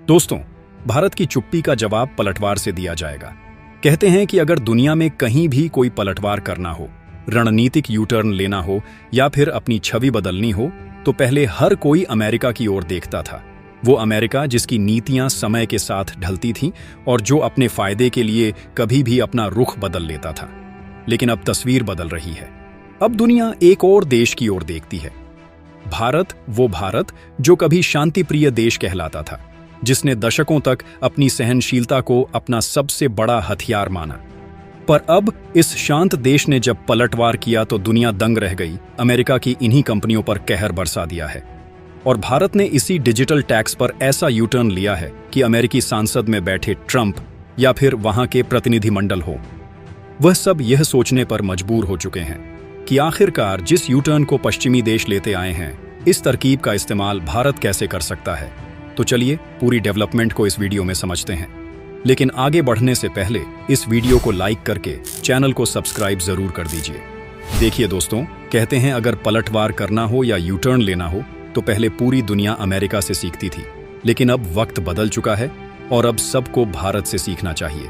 दोस्तों, भारत की चुप्पी का जवाब पलटवार से दिया जाएगा। कहते हैं कि अगर दुनिया में कहीं भी कोई पलटवार करना हो, रणनीतिक यू टर्न लेना हो या फिर अपनी छवि बदलनी हो, तो पहले हर कोई अमेरिका की ओर देखता था। वो अमेरिका जिसकी नीतियां समय के साथ ढलती थीं और जो अपने फायदे के लिए कभी भी अपना रुख बदल लेता था। लेकिन अब तस्वीर बदल रही है। अब दुनिया एक और देश की ओर देखती है। भारत, वो भारत जो कभी शांतिप्रिय देश कहलाता था, जिसने दशकों तक अपनी सहनशीलता को अपना सबसे बड़ा हथियार माना। पर अब इस शांत देश ने जब पलटवार किया तो दुनिया दंग रह गई। अमेरिका की इन्हीं कंपनियों पर कहर बरसा दिया है और भारत ने इसी डिजिटल टैक्स पर ऐसा यू टर्न लिया है कि अमेरिकी सांसद में बैठे ट्रंप या फिर वहां के प्रतिनिधिमंडल हो, वह सब यह सोचने पर मजबूर हो चुके हैं कि आखिरकार जिस यू टर्न को पश्चिमी देश लेते आए हैं, इस तरकीब का इस्तेमाल भारत कैसे कर सकता है। तो चलिए पूरी डेवलपमेंट को इस वीडियो में समझते हैं। लेकिन आगे बढ़ने से पहले इस वीडियो को लाइक करके चैनल को सब्सक्राइब जरूर कर दीजिए। देखिए दोस्तों, कहते हैं अगर पलटवार करना हो या यू टर्न लेना हो तो पहले पूरी दुनिया अमेरिका से सीखती थी, लेकिन अब वक्त बदल चुका है और अब सबको भारत से सीखना चाहिए।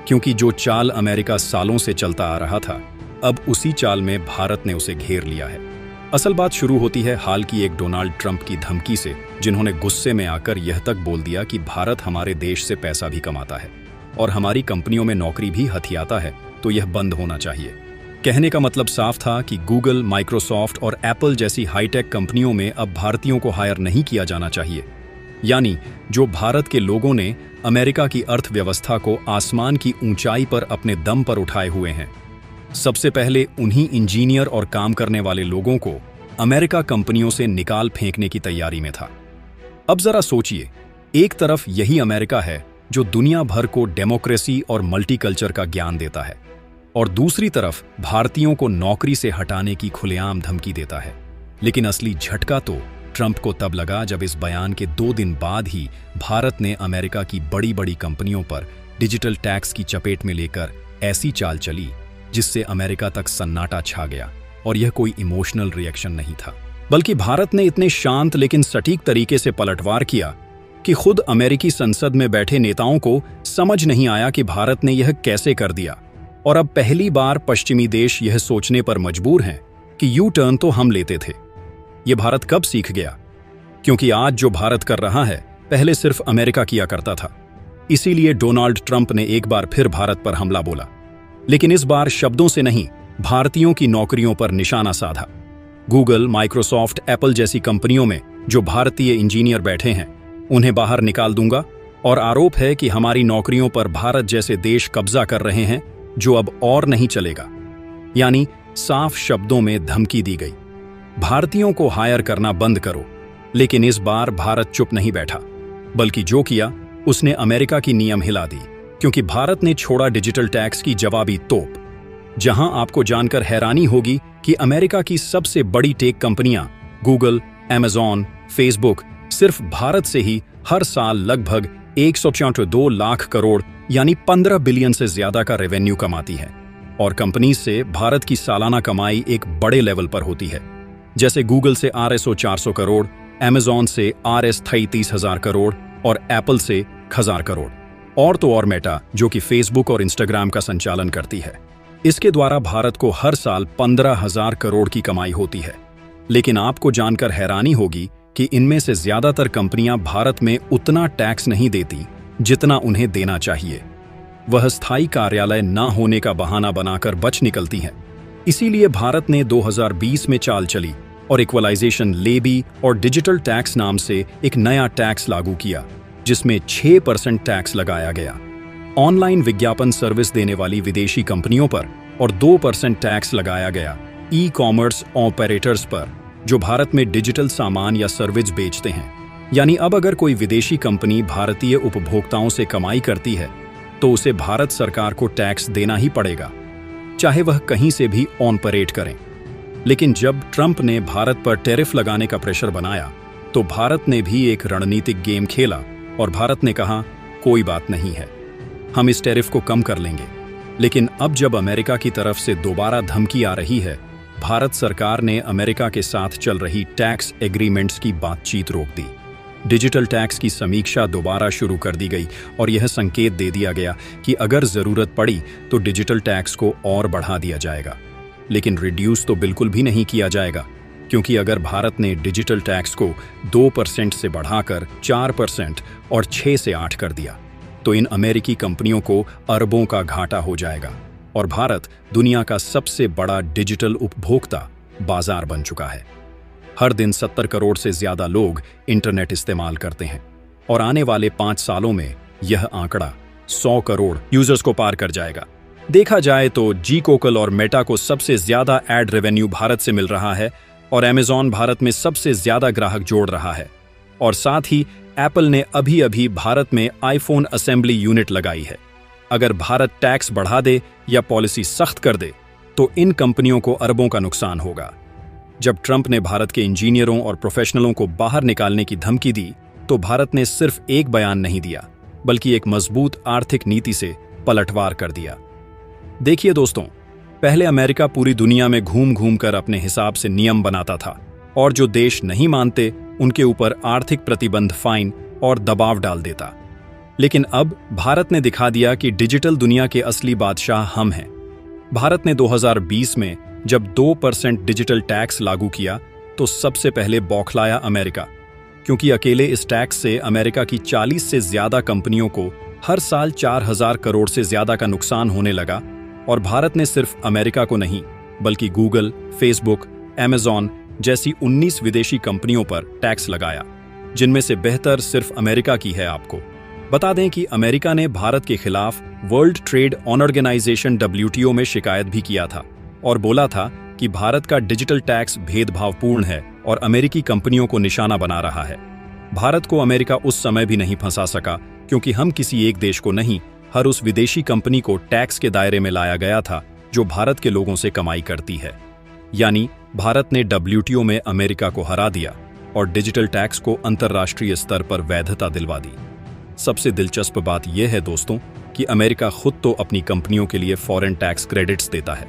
क्योंकि जो चाल अमेरिका सालों से चलता आ रहा था, अब उसी चाल में भारत ने उसे घेर लिया है। असल बात शुरू होती है हाल की एक डोनाल्ड ट्रंप की धमकी से, जिन्होंने गुस्से में आकर यह तक बोल दिया कि भारत हमारे देश से पैसा भी कमाता है और हमारी कंपनियों में नौकरी भी हथियाता है, तो यह बंद होना चाहिए। कहने का मतलब साफ था कि गूगल, माइक्रोसॉफ्ट और एप्पल जैसी हाईटेक कंपनियों में अब भारतीयों को हायर नहीं किया जाना चाहिए। यानी जो भारत के लोगों ने अमेरिका की अर्थव्यवस्था को आसमान की ऊंचाई पर अपने दम पर उठाए हुए हैं, सबसे पहले उन्हीं इंजीनियर और काम करने वाले लोगों को अमेरिका कंपनियों से निकाल फेंकने की तैयारी में था। अब जरा सोचिए, एक तरफ यही अमेरिका है जो दुनिया भर को डेमोक्रेसी और मल्टीकल्चर का ज्ञान देता है और दूसरी तरफ भारतीयों को नौकरी से हटाने की खुलेआम धमकी देता है। लेकिन असली झटका तो ट्रंप को तब लगा जब इस बयान के 2 दिन बाद ही भारत ने अमेरिका की बड़ी बड़ी कंपनियों पर डिजिटल टैक्स की चपेट में लेकर ऐसी चाल चली जिससे अमेरिका तक सन्नाटा छा गया। और यह कोई इमोशनल रिएक्शन नहीं था, बल्कि भारत ने इतने शांत लेकिन सटीक तरीके से पलटवार किया कि खुद अमेरिकी संसद में बैठे नेताओं को समझ नहीं आया कि भारत ने यह कैसे कर दिया। और अब पहली बार पश्चिमी देश यह सोचने पर मजबूर हैं कि यू टर्न तो हम लेते थे। यह भारत कब सीख गया? क्योंकि आज जो भारत कर रहा है, पहले सिर्फ अमेरिका किया करता था। इसीलिए डोनाल्ड ट्रंप ने एक बार फिर भारत पर हमला बोला, लेकिन इस बार शब्दों से नहीं, भारतीयों की नौकरियों पर निशाना साधा। गूगल, माइक्रोसॉफ्ट, एप्पल जैसी कंपनियों में जो भारतीय इंजीनियर बैठे हैं, उन्हें बाहर निकाल दूंगा और आरोप है कि हमारी नौकरियों पर भारत जैसे देश कब्जा कर रहे हैं, जो अब और नहीं चलेगा। यानी साफ शब्दों में धमकी दी गई, भारतीयों को हायर करना बंद करो। लेकिन इस बार भारत चुप नहीं बैठा, बल्कि जो किया उसने अमेरिका की नीयम हिला दी। क्योंकि भारत ने छोड़ा डिजिटल टैक्स की जवाबी तोप। जहां आपको जानकर हैरानी होगी कि अमेरिका की सबसे बड़ी टेक कंपनियां गूगल, अमेज़न, फेसबुक सिर्फ भारत से ही हर साल लगभग 162 लाख करोड़ यानी 15 बिलियन से ज्यादा का रेवेन्यू कमाती है। और कंपनी से भारत की सालाना कमाई एक बड़े लेवल पर होती है, जैसे गूगल से RSO 400 करोड़, अमेज़न से RS 33,000 करोड़ और एप्पल से 1000 करोड़। और तो और मेटा, जो कि फेसबुक और इंस्टाग्राम का संचालन करती है, इसके द्वारा भारत को हर साल 15,000 करोड़ की कमाई होती है। लेकिन आपको जानकर हैरानी होगी कि इनमें से ज्यादातर कंपनियां भारत में उतना टैक्स नहीं देती जितना उन्हें देना चाहिए। वह स्थायी कार्यालय न होने का बहाना बनाकर बच निकलती हैं। इसीलिए भारत ने 2020 में चाल चली और इक्वलाइजेशन लेवी और डिजिटल टैक्स नाम से एक नया टैक्स लागू किया, जिसमें 6% टैक्स लगाया गया। ऑनलाइन विज्ञापन सर्विस देने वाली विदेशी कंपनियों पर और 2% टैक्स लगाया गया ई कॉमर्स ऑपरेटर्स पर, जो भारत में डिजिटल सामान या सर्विस बेचते हैं। यानी अब अगर कोई विदेशी कंपनी भारतीय उपभोक्ताओं से कमाई करती है तो उसे भारत सरकार को टैक्स देना ही पड़ेगा, चाहे वह कहीं से भी ऑपरेट करें। लेकिन जब ट्रंप ने भारत पर टैरिफ लगाने का प्रेशर बनाया तो भारत ने भी एक रणनीतिक गेम खेला और भारत ने कहा, कोई बात नहीं है, हम इस टैरिफ को कम कर लेंगे। लेकिन अब जब अमेरिका की तरफ से दोबारा धमकी आ रही है, भारत सरकार ने अमेरिका के साथ चल रही टैक्स एग्रीमेंट्स की बातचीत रोक दी। डिजिटल टैक्स की समीक्षा दोबारा शुरू कर दी गई और यह संकेत दे दिया गया कि अगर जरूरत पड़ी तो डिजिटल टैक्स को और बढ़ा दिया जाएगा। लेकिन रिड्यूस तो बिल्कुल भी नहीं किया जाएगा, क्योंकि अगर भारत ने डिजिटल टैक्स को 2% से बढ़ाकर 4% और 6 से 8 कर दिया तो इन अमेरिकी कंपनियों को अरबों का घाटा हो जाएगा और भारत दुनिया का सबसे बड़ा डिजिटल उपभोक्ता बाजार बन चुका है। हर दिन 70 करोड़ से ज्यादा लोग इंटरनेट इस्तेमाल करते हैं और आने वाले 5 सालों में यह आंकड़ा 100 करोड़ यूजर्स को पार कर जाएगा। देखा जाए तो जीकोकल और मेटा को सबसे ज्यादा एड रेवेन्यू भारत से मिल रहा है और अमेजॉन भारत में सबसे ज्यादा ग्राहक जोड़ रहा है। और साथ ही एप्पल ने अभी अभी भारत में आईफोन असेंबली यूनिट लगाई है। अगर भारत टैक्स बढ़ा दे या पॉलिसी सख्त कर दे तो इन कंपनियों को अरबों का नुकसान होगा। जब ट्रंप ने भारत के इंजीनियरों और प्रोफेशनलों को बाहर निकालने की धमकी दी तो भारत ने सिर्फ एक बयान नहीं दिया, बल्कि एक मजबूत आर्थिक नीति से पलटवार कर दिया। देखिए दोस्तों, पहले अमेरिका पूरी दुनिया में घूम घूम कर अपने हिसाब से नियम बनाता था और जो देश नहीं मानते उनके ऊपर आर्थिक प्रतिबंध, फाइन और दबाव डाल देता। लेकिन अब भारत ने दिखा दिया कि डिजिटल दुनिया के असली बादशाह हम हैं। भारत ने 2020 में जब 2% डिजिटल टैक्स लागू किया तो सबसे पहले बौखलाया अमेरिका, क्योंकि अकेले इस टैक्स से अमेरिका की 40 से ज्यादा कंपनियों को हर साल 4000 करोड़ से ज्यादा का नुकसान होने लगा। और भारत ने सिर्फ अमेरिका को नहीं, बल्कि गूगल, फेसबुक, अमेजॉन जैसी 19 विदेशी कंपनियों पर टैक्स लगाया, जिनमें से बेहतर सिर्फ अमेरिका की है। आपको बता दें कि अमेरिका ने भारत के खिलाफ वर्ल्ड ट्रेड ऑर्गेनाइजेशन WTO में शिकायत भी किया था और बोला था कि भारत का डिजिटल टैक्स भेदभावपूर्ण है और अमेरिकी कंपनियों को निशाना बना रहा है। भारत को अमेरिका उस समय भी नहीं फंसा सका, क्योंकि हम किसी एक देश को नहीं, हर उस विदेशी कंपनी को टैक्स के दायरे में लाया गया था जो भारत के लोगों से कमाई करती है। यानी भारत ने WTO में अमेरिका को हरा दिया और डिजिटल टैक्स को अंतर्राष्ट्रीय स्तर पर वैधता दिलवा दी। सबसे दिलचस्प बात यह है दोस्तों कि अमेरिका खुद तो अपनी कंपनियों के लिए फॉरेन टैक्स क्रेडिट्स देता है,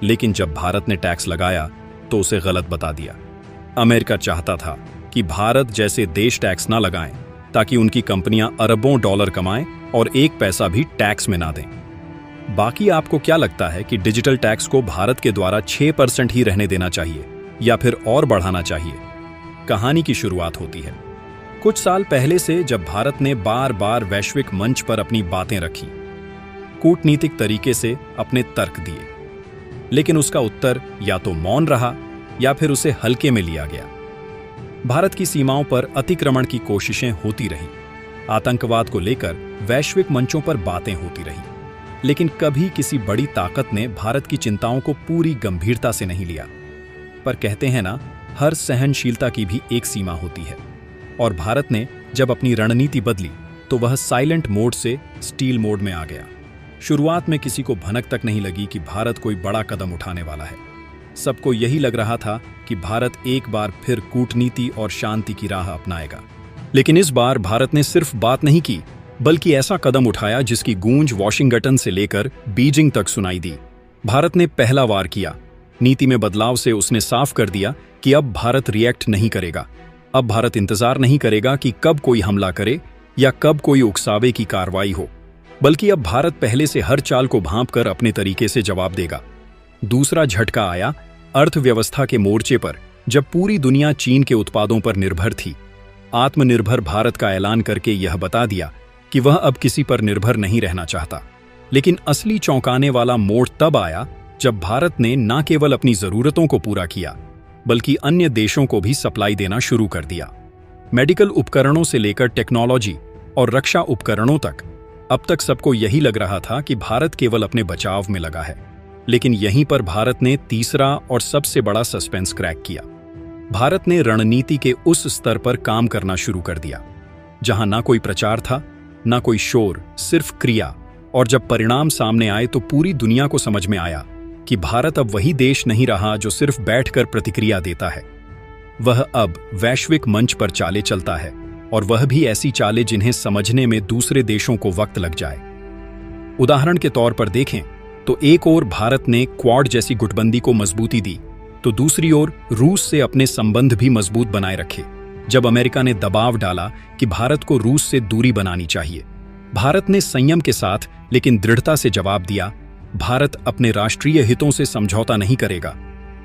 लेकिन जब भारत ने टैक्स लगाया तो उसे गलत बता दिया। अमेरिका चाहता था कि भारत जैसे देश टैक्स ना लगाएं ताकि उनकी कंपनियां अरबों डॉलर कमाएं और एक पैसा भी टैक्स में ना दें। बाकी आपको क्या लगता है कि डिजिटल टैक्स को भारत के द्वारा 6% ही रहने देना चाहिए या फिर और बढ़ाना चाहिए? कहानी की शुरुआत होती है कुछ साल पहले से, जब भारत ने बार बार वैश्विक मंच पर अपनी बातें रखी, कूटनीतिक तरीके से अपने तर्क दिए, लेकिन उसका उत्तर या तो मौन रहा या फिर उसे हल्के में लिया गया। भारत की सीमाओं पर अतिक्रमण की कोशिशें होती रहीं, आतंकवाद को लेकर वैश्विक मंचों पर बातें होती रहीं, लेकिन कभी किसी बड़ी ताकत ने भारत की चिंताओं को पूरी गंभीरता से नहीं लिया। पर कहते हैं ना, हर सहनशीलता की भी एक सीमा होती है, और भारत ने जब अपनी रणनीति बदली तो वह साइलेंट मोड से स्टील मोड में आ गया। शुरुआत में किसी को भनक तक नहीं लगी कि भारत कोई बड़ा कदम उठाने वाला है। सबको यही लग रहा था कि भारत एक बार फिर कूटनीति और शांति की राह अपनाएगा। लेकिन इस बार भारत ने सिर्फ बात नहीं की, बल्कि ऐसा कदम उठाया जिसकी गूंज वॉशिंगटन से लेकर बीजिंग तक सुनाई दी। भारत ने पहला वार किया। नीति में बदलाव से उसने साफ कर दिया कि अब भारत रिएक्ट नहीं करेगा। अब भारत इंतजार नहीं करेगा कि कब कोई हमला करे या कब कोई उकसावे की कार्रवाई हो, बल्कि अब भारत पहले से हर चाल को भांप कर अपने तरीके से जवाब देगा। दूसरा झटका आया अर्थव्यवस्था के मोर्चे पर, जब पूरी दुनिया चीन के उत्पादों पर निर्भर थी। आत्मनिर्भर भारत का ऐलान करके यह बता दिया कि वह अब किसी पर निर्भर नहीं रहना चाहता। लेकिन असली चौंकाने वाला मोड़ तब आया जब भारत ने न केवल अपनी जरूरतों को पूरा किया, बल्कि अन्य देशों को भी सप्लाई देना शुरू कर दिया। मेडिकल उपकरणों से लेकर टेक्नोलॉजी और रक्षा उपकरणों तक। अब तक सबको यही लग रहा था कि भारत केवल अपने बचाव में लगा है, लेकिन यहीं पर भारत ने तीसरा और सबसे बड़ा सस्पेंस क्रैक किया। भारत ने रणनीति के उस स्तर पर काम करना शुरू कर दिया जहां ना कोई प्रचार था, ना कोई शोर, सिर्फ क्रिया। और जब परिणाम सामने आए तो पूरी दुनिया को समझ में आया कि भारत अब वही देश नहीं रहा जो सिर्फ बैठकर प्रतिक्रिया देता है। वह अब वैश्विक मंच पर चालें चलता है, और वह भी ऐसी चालें जिन्हें समझने में दूसरे देशों को वक्त लग जाए। उदाहरण के तौर पर देखें तो एक ओर भारत ने क्वाड जैसी गुटबंदी को मजबूती दी, तो दूसरी ओर रूस से अपने संबंध भी मजबूत बनाए रखे। जब अमेरिका ने दबाव डाला कि भारत को रूस से दूरी बनानी चाहिए। भारत ने संयम के साथ लेकिन दृढ़ता से जवाब दिया, भारत अपने राष्ट्रीय हितों से समझौता नहीं करेगा।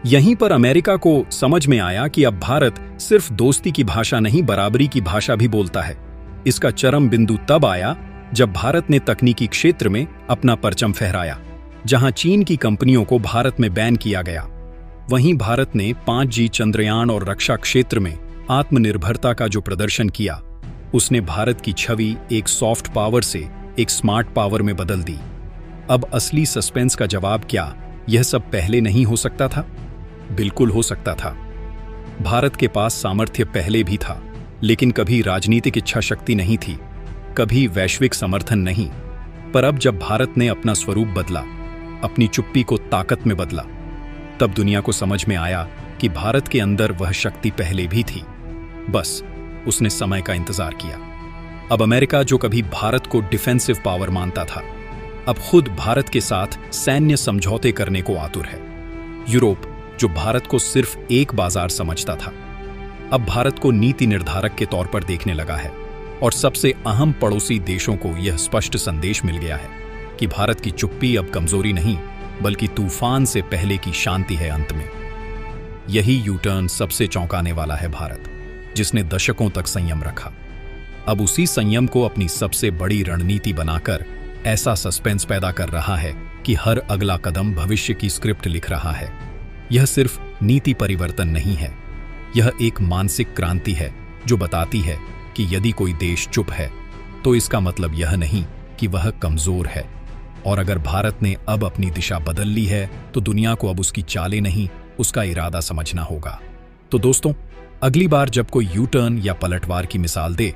यहीं पर अमेरिका को समझ में आया कि अब भारत सिर्फ दोस्ती की भाषा नहीं, बराबरी की भाषा भी बोलता है। इसका चरम बिंदु तब आया जब भारत ने तकनीकी क्षेत्र में अपना परचम फहराया। जहां चीन की कंपनियों को भारत में बैन किया गया, वहीं भारत ने 5G, चंद्रयान और रक्षा क्षेत्र में आत्मनिर्भरता का जो प्रदर्शन किया, उसने भारत की छवि एक सॉफ्ट पावर से एक स्मार्ट पावर में बदल दी। अब असली सस्पेंस का जवाब क्या यह सब पहले नहीं हो सकता था? बिल्कुल हो सकता था। भारत के पास सामर्थ्य पहले भी था, लेकिन कभी राजनीतिक इच्छा शक्ति नहीं थी, कभी वैश्विक समर्थन नहीं। पर अब जब भारत ने अपना स्वरूप बदला, अपनी चुप्पी को ताकत में बदला, तब दुनिया को समझ में आया कि भारत के अंदर वह शक्ति पहले भी थी, बस उसने समय का इंतजार किया। अब अमेरिका, जो कभी भारत को डिफेंसिव पावर मानता था, अब खुद भारत के साथ सैन्य समझौते करने को आतुर है। यूरोप, जो भारत को सिर्फ एक बाजार समझता था, अब भारत को नीति निर्धारक के तौर पर देखने लगा है। और सबसे अहम पड़ोसी देशों को यह स्पष्ट संदेश मिल गया है कि भारत की चुप्पी अब कमजोरी नहीं, बल्कि तूफान से पहले की शांति है अंत में। यही यू टर्न सबसे चौंकाने वाला है। भारत, जिसने दशकों तक संयम रखा, अब उसी संयम को अपनी सबसे बड़ी रणनीति बनाकर ऐसा सस्पेंस पैदा कर रहा है कि हर अगला कदम भविष्य की स्क्रिप्ट लिख रहा है। यह सिर्फ नीति परिवर्तन नहीं है, यह एक मानसिक क्रांति है जो बताती है कि यदि कोई देश चुप है तो इसका मतलब यह नहीं कि वह कमजोर है। और अगर भारत ने अब अपनी दिशा बदल ली है तो दुनिया को अब उसकी चालें नहीं, उसका इरादा समझना होगा। तो दोस्तों, अगली बार जब कोई यू टर्न या पलटवार की मिसाल दे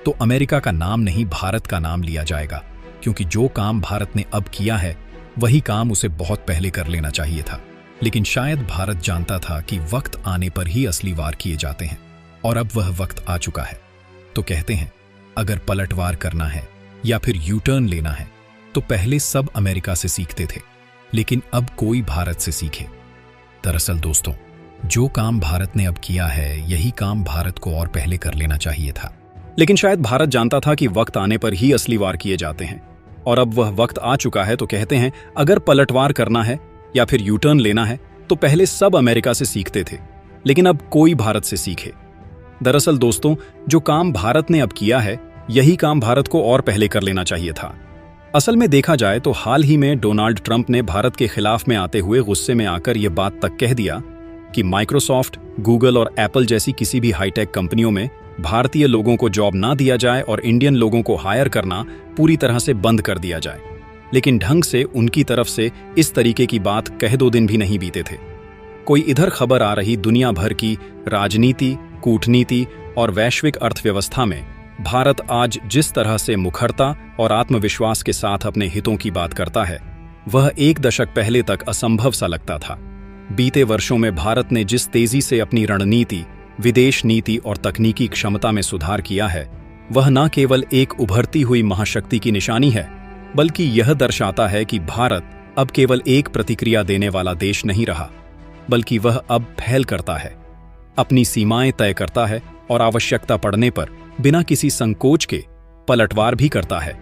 तो अमेरिका का नाम नहीं, भारत का नाम लिया जाएगा, क्योंकि जो काम भारत ने अब किया है वही काम उसे बहुत पहले कर लेना चाहिए था। लेकिन शायद भारत जानता था कि वक्त आने पर ही असली वार किए जाते हैं, और अब वह वक्त आ चुका है। तो कहते हैं, अगर पलटवार करना है या फिर यू टर्न लेना है तो पहले सब अमेरिका से सीखते थे, लेकिन अब कोई भारत से सीखे। दरअसल दोस्तों, जो काम भारत ने अब किया है यही काम भारत को और पहले कर लेना चाहिए था। लेकिन शायद भारत जानता था कि वक्त आने पर ही असली वार किए जाते हैं, और अब वह वक्त आ चुका है। तो कहते हैं, अगर पलटवार करना है या फिर यू टर्न लेना है तो पहले सब अमेरिका से सीखते थे, लेकिन अब कोई भारत से सीखे। दरअसल दोस्तों, जो काम भारत ने अब किया है यही काम भारत को और पहले कर लेना चाहिए था। असल में देखा जाए तो हाल ही में डोनाल्ड ट्रंप ने भारत के खिलाफ में आते हुए गुस्से में आकर यह बात तक कह दिया कि माइक्रोसॉफ्ट, गूगल और एप्पल जैसी किसी भी हाईटेक कंपनियों में भारतीय लोगों को जॉब ना दिया जाए और इंडियन लोगों को हायर करना पूरी तरह से बंद कर दिया जाए। लेकिन ढंग से उनकी तरफ से इस तरीके की बात कह 2 दिन भी नहीं बीते थे। कोई इधर खबर आ रही दुनिया भर की राजनीति, कूटनीति और वैश्विक अर्थव्यवस्था में भारत आज जिस तरह से मुखरता और आत्मविश्वास के साथ अपने हितों की बात करता है, वह 1 दशक पहले तक असंभव सा लगता था। बीते वर्षों में भारत ने जिस तेजी से अपनी रणनीति, विदेश नीति और तकनीकी क्षमता में सुधार किया है, वह न केवल एक उभरती हुई महाशक्ति की निशानी है, बल्कि यह दर्शाता है कि भारत अब केवल एक प्रतिक्रिया देने वाला देश नहीं रहा, बल्कि वह अब पहल करता है, अपनी सीमाएं तय करता है और आवश्यकता पड़ने पर बिना किसी संकोच के पलटवार भी करता है।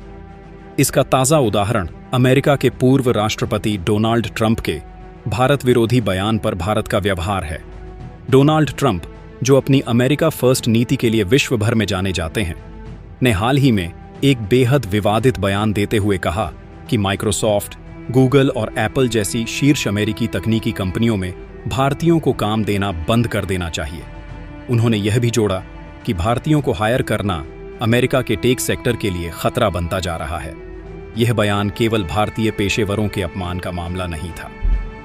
इसका ताज़ा उदाहरण अमेरिका के पूर्व राष्ट्रपति डोनाल्ड ट्रंप के भारत विरोधी बयान पर भारत का व्यवहार है। डोनाल्ड ट्रंप, जो अपनी अमेरिका फर्स्ट नीति के लिए विश्व भर में जाने जाते हैं, ने हाल ही में एक बेहद विवादित बयान देते हुए कहा कि माइक्रोसॉफ्ट, गूगल और एप्पल जैसी शीर्ष अमेरिकी तकनीकी कंपनियों में भारतीयों को काम देना बंद कर देना चाहिए। उन्होंने यह भी जोड़ा कि भारतीयों को हायर करना अमेरिका के टेक सेक्टर के लिए खतरा बनता जा रहा है। यह बयान केवल भारतीय पेशेवरों के अपमान का मामला नहीं था,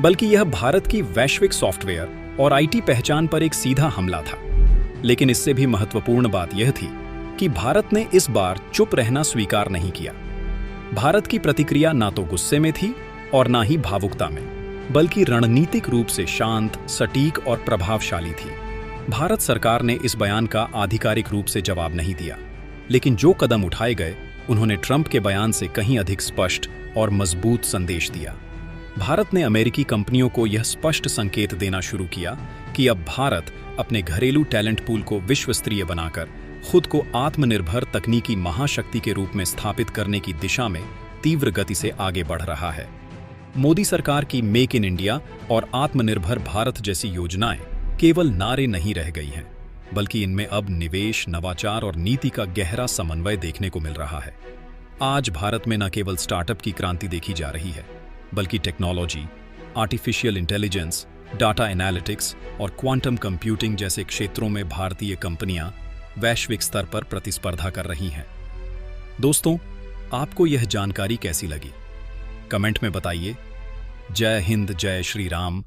बल्कि यह भारत की वैश्विक सॉफ्टवेयर और आईटी पहचान पर एक सीधा हमला था। लेकिन इससे भी महत्वपूर्ण बात यह थी कि भारत ने इस बार चुप रहना स्वीकार नहीं किया। भारत की प्रतिक्रिया ना तो गुस्से में थी और ना ही भावुकता में, बल्कि रणनीतिक रूप से शांत, सटीक और प्रभावशाली थी। भारत सरकार ने इस बयान का आधिकारिक रूप से जवाब नहीं दिया, लेकिन जो कदम उठाए गए उन्होंने ट्रंप के बयान से कहीं अधिक स्पष्ट और मजबूत संदेश दिया। भारत ने अमेरिकी कंपनियों को यह स्पष्ट संकेत देना शुरू किया कि अब भारत अपने घरेलू टैलेंट पूल को विश्व स्तरीय बनाकर खुद को आत्मनिर्भर तकनीकी महाशक्ति के रूप में स्थापित करने की दिशा में तीव्र गति से आगे बढ़ रहा है। मोदी सरकार की मेक इन इंडिया और आत्मनिर्भर भारत जैसी योजनाएं केवल नारे नहीं रह गई हैं, बल्कि इनमें अब निवेश, नवाचार और नीति का गहरा समन्वय देखने को मिल रहा है। आज भारत में न केवल स्टार्टअप की क्रांति देखी जा रही है, बल्कि technology, artificial intelligence, data analytics और क्वांटम कंप्यूटिंग जैसे क्षेत्रों में भारतीय कंपनियां वैश्विक स्तर पर प्रतिस्पर्धा कर रही हैं। दोस्तों, आपको यह जानकारी कैसी लगी? कमेंट में बताइए। जय हिंद, जय श्री राम।